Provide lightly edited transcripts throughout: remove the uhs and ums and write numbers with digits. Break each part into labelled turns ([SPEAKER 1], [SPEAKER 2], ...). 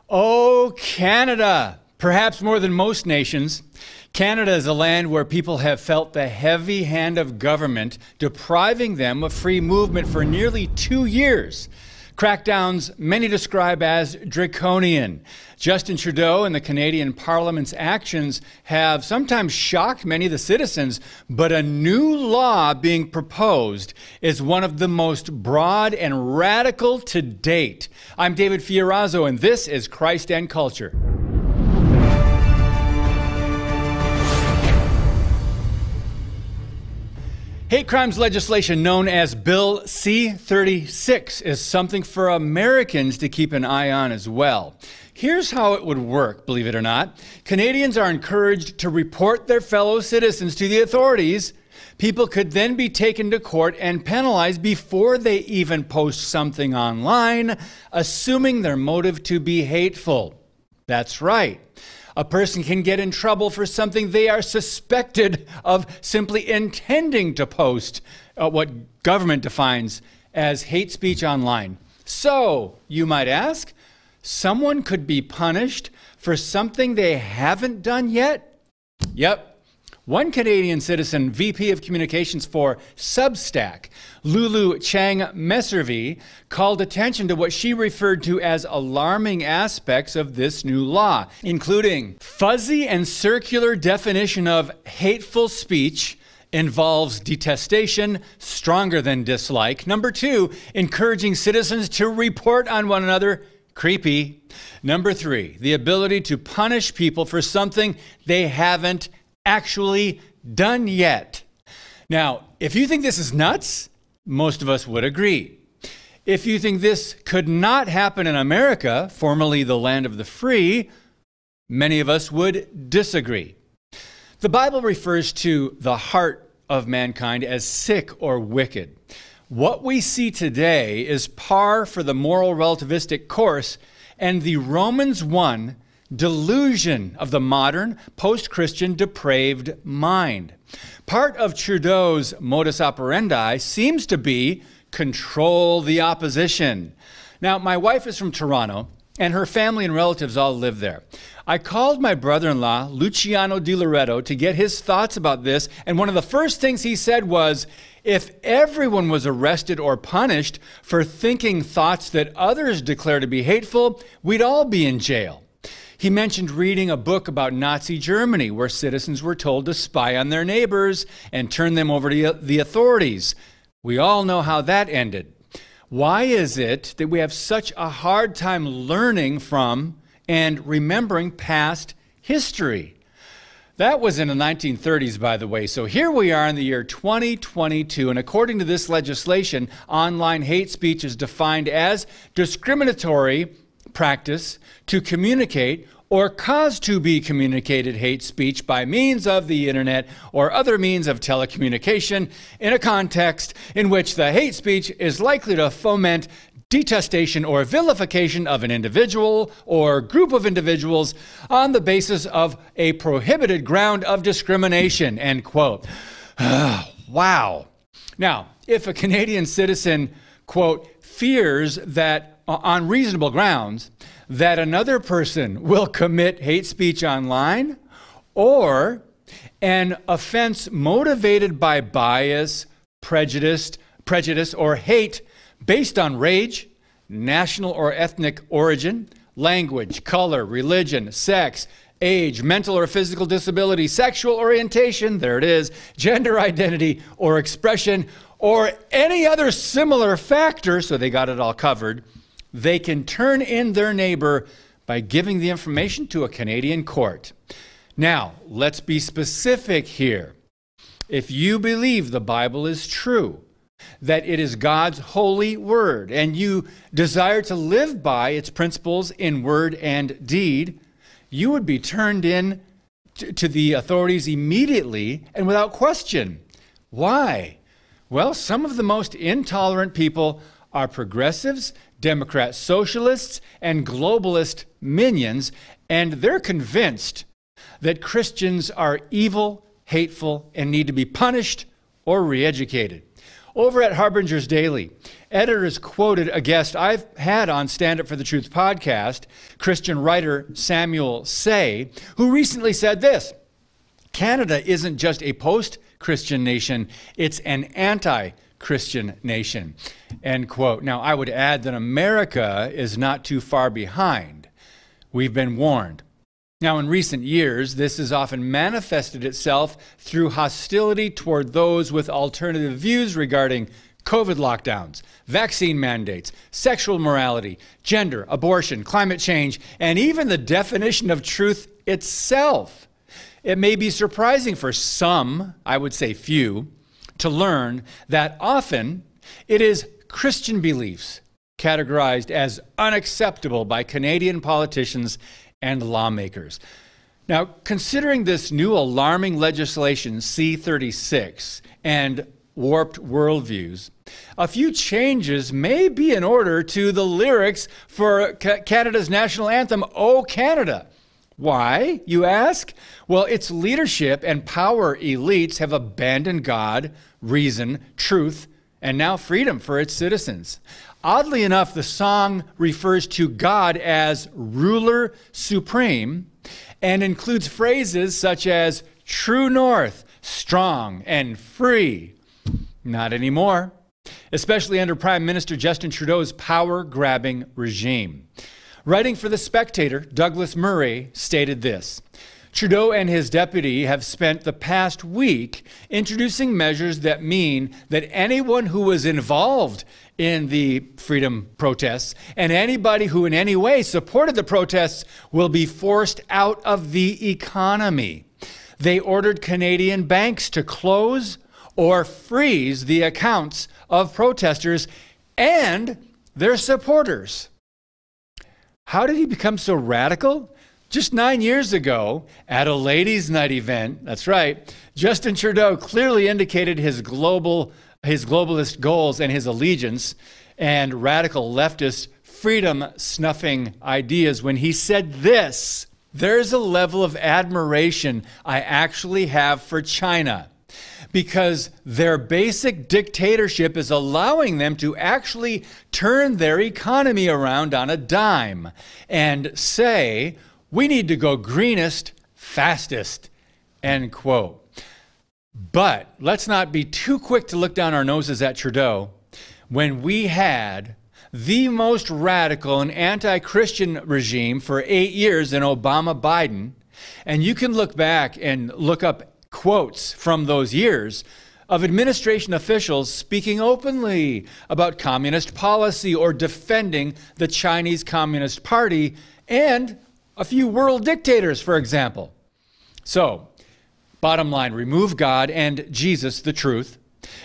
[SPEAKER 1] Oh, Canada! Perhaps more than most nations, Canada is a land where people have felt the heavy hand of government depriving them of free movement for nearly 2 years. Crackdowns many describe as draconian. Justin Trudeau and the Canadian Parliament's actions have sometimes shocked many of the citizens, but a new law being proposed is one of the most broad and radical to date. I'm David Fiorazzo, and this is Christ and Culture. Hate crimes legislation known as Bill C-36 is something for Americans to keep an eye on as well. Here's how it would work, believe it or not. Canadians are encouraged to report their fellow citizens to the authorities. People could then be taken to court and penalized before they even post something online, assuming their motive to be hateful. That's right. A person can get in trouble for something they are suspected of simply intending to post what government defines as hate speech online. So, you might ask, someone could be punished for something they haven't done yet? Yep. One Canadian citizen, VP of Communications for Substack, Lulu Chang-Messervy, called attention to what she referred to as alarming aspects of this new law, including fuzzy and circular definition of hateful speech involves detestation stronger than dislike. Number 2, encouraging citizens to report on one another. Creepy. Number 3, the ability to punish people for something they haven't actually done yet. Now, if you think this is nuts, most of us would agree. If you think this could not happen in America, formerly the land of the free, many of us would disagree. The Bible refers to the heart of mankind as sick or wicked. What we see today is par for the moral relativistic course and the Romans 1 delusion of the modern, post-Christian, depraved mind. Part of Trudeau's modus operandi seems to be control the opposition. Now, my wife is from Toronto, and her family and relatives all live there. I called my brother-in-law, Luciano Di Loreto, to get his thoughts about this, and one of the first things he said was, if everyone was arrested or punished for thinking thoughts that others declare to be hateful, we'd all be in jail. He mentioned reading a book about Nazi Germany where citizens were told to spy on their neighbors and turn them over to the authorities. We all know how that ended. Why is it that we have such a hard time learning from and remembering past history? That was in the 1930s, by the way. So here we are in the year 2022, and according to this legislation, online hate speech is defined as discriminatory practice to communicate or cause to be communicated hate speech by means of the internet or other means of telecommunication in a context in which the hate speech is likely to foment detestation or vilification of an individual or group of individuals on the basis of a prohibited ground of discrimination, end quote. Wow. Now, if a Canadian citizen, quote, fears that on reasonable grounds that another person will commit hate speech online, or an offense motivated by bias, prejudice, or hate based on rage, national or ethnic origin, language, color, religion, sex, age, mental or physical disability, sexual orientation, there it is, gender identity or expression, or any other similar factor, so they got it all covered, they can turn in their neighbor by giving the information to a Canadian court. Now, let's be specific here. If you believe the Bible is true, that it is God's holy word, and you desire to live by its principles in word and deed, you would be turned in to the authorities immediately and without question. Why? Well, some of the most intolerant people are progressives, Democrat socialists, and globalist minions, and they're convinced that Christians are evil, hateful, and need to be punished or re-educated. Over at Harbinger's Daily, editors quoted a guest I've had on Stand Up for the Truth podcast, Christian writer Samuel Say, who recently said this: Canada isn't just a post-Christian nation, it's an anti-Christian nation, end quote. Now, I would add that America is not too far behind. We've been warned. Now, in recent years, this has often manifested itself through hostility toward those with alternative views regarding COVID lockdowns, vaccine mandates, sexual morality, gender, abortion, climate change, and even the definition of truth itself. It may be surprising for some, I would say few, to learn that often it is Christian beliefs categorized as unacceptable by Canadian politicians and lawmakers. Now, considering this new alarming legislation, C-36, and warped worldviews, a few changes may be in order to the lyrics for Canada's national anthem, O Canada. Why, you ask? Well, its leadership and power elites have abandoned God, reason, truth, and now freedom for its citizens. Oddly enough, the song refers to God as ruler supreme and includes phrases such as true north, strong, and free. Not anymore, especially under Prime Minister Justin Trudeau's power-grabbing regime. Writing for The Spectator, Douglas Murray stated this: Trudeau and his deputy have spent the past week introducing measures that mean that anyone who was involved in the freedom protests and anybody who in any way supported the protests will be forced out of the economy. They ordered Canadian banks to close or freeze the accounts of protesters and their supporters. How did he become so radical? Just 9 years ago, at a ladies' night event, that's right, Justin Trudeau clearly indicated his globalist goals and his allegiance and radical leftist freedom-snuffing ideas when he said this: there's a level of admiration I actually have for China, because their basic dictatorship is allowing them to actually turn their economy around on a dime and say, we need to go greenest, fastest, end quote. But let's not be too quick to look down our noses at Trudeau when we had the most radical and anti-Christian regime for 8 years in Obama-Biden. And you can look back and look up quotes from those years of administration officials speaking openly about communist policy or defending the Chinese Communist Party and a few world dictators, for example. So, bottom line, remove God and Jesus, the truth,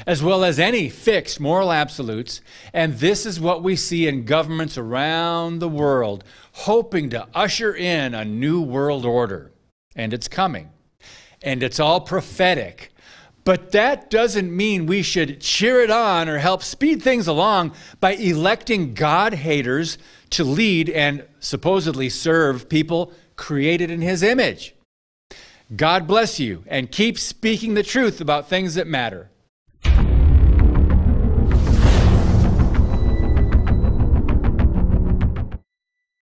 [SPEAKER 1] as well as any fixed moral absolutes, and this is what we see in governments around the world, hoping to usher in a new world order. And it's coming. And it's all prophetic. But that doesn't mean we should cheer it on or help speed things along by electing God haters to lead and supposedly serve people created in his image. God bless you, and keep speaking the truth about things that matter.